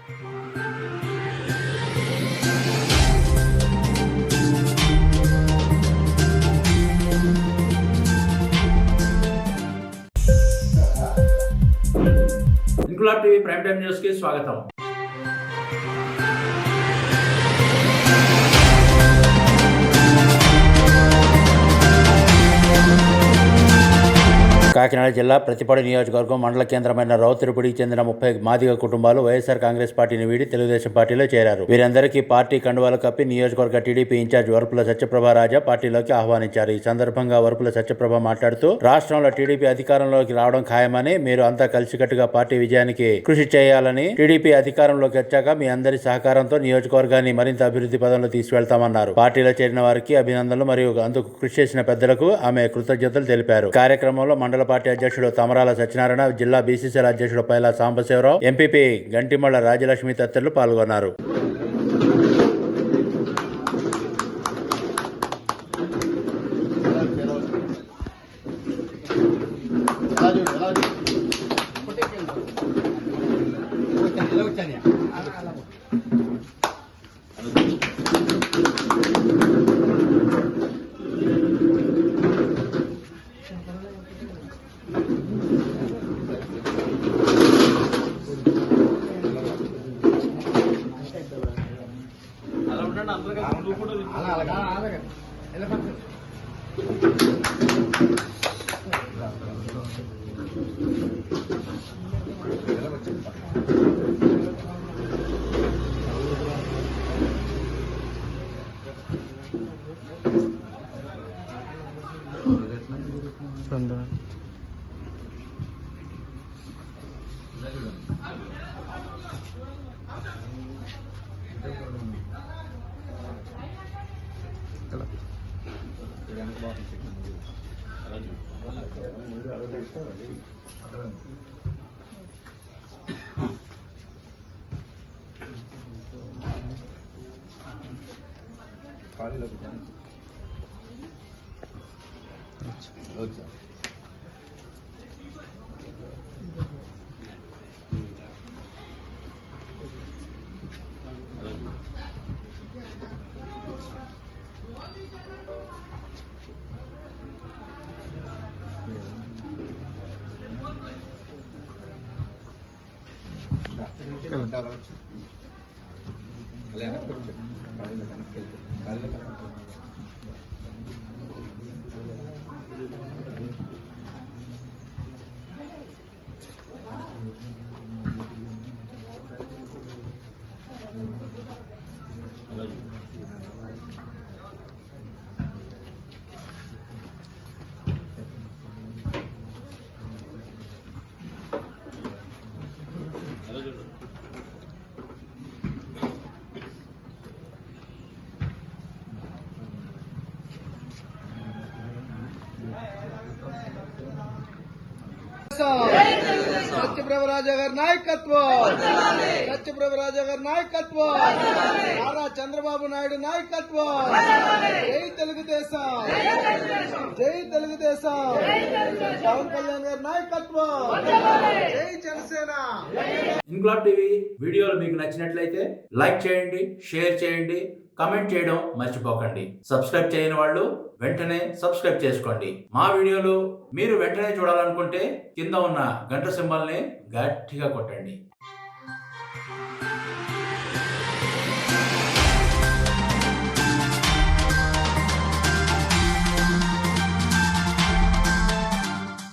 Inquilab TV prime time news కి స్వాగతం. కాకినాడ జిల్లా ప్రతిపాడు నియోజకవర్గం మండల కేంద్రమైన రౌతురుపూడికి చెందిన 30 మాదిగ కుటుంబాలు వైఎస్ఆర్ కాంగ్రెస్ పార్టీని వీడి తెలుగుదేశం పార్టీలో చేరారు. వీరందరికీ పార్టీ కండువాలు కప్పి నియోజకవర్గ టీడీపీ ఇన్ఛార్జ్ వరపుల సత్యప్రభ రాజా పార్టీలోకి ఆహ్వానించారు. ఈ సందర్భంగా వరపుల సత్యప్రభ మాట్లాడుతూ, రాష్ట్రంలో టీడీపీ అధికారంలోకి రావడం ఖాయమని, మీరు అంతా కలిసికట్టుగా పార్టీ విజయానికి కృషి చేయాలని, టీడీపీ అధికారంలోకి వచ్చాక మీ అందరి సహకారంతో నియోజకవర్గాన్ని మరింత అభివృద్ధి పదంలో తీసుకెళ్తామన్నారు. పార్టీలో చేరిన వారికి అభినందనలు మరియు అందుకు కృషి చేసిన పెద్దలకు ఆమె కృతజ్ఞతలు తెలిపారు. కార్యక్రమంలో మండల పార్టీ అధ్యక్షుడు తమరాల సత్యనారాయణ, జిల్లా బీసీసీల అధ్యక్షుడు పైలా సాంబశివరావు, ఎంపీపీ గంటిమళ్ల రాజలక్ష్మి తదితరులు పాల్గొన్నారు. సత్యప్రభ రాజా గారి నాయకత్వం, సత్యప్రభ రాజా గారి నాయకత్వం, నారా చంద్రబాబు నాయుడు నాయకత్వం. జై తెలుగుదేశం, జై తెలుగుదేశం. పవన్ కళ్యాణ్ గారి నాయకత్వం, జై జనసేన. ఇంక్లాబ్ టీవీ వీడియోలు మీకు నచ్చినట్లయితే లైక్ చేయండి, షేర్ చేయండి, కమెంట్ చేయడం మర్చిపోకండి. సబ్స్క్రైబ్ చేయని వాళ్ళు వెంటనే సబ్స్క్రైబ్ చేసుకోండి. మా వీడియోలు మీరు వెంటనే చూడాలనుకుంటే కింద ఉన్న గంట సింబల్ని గట్టిగా కొట్టండి.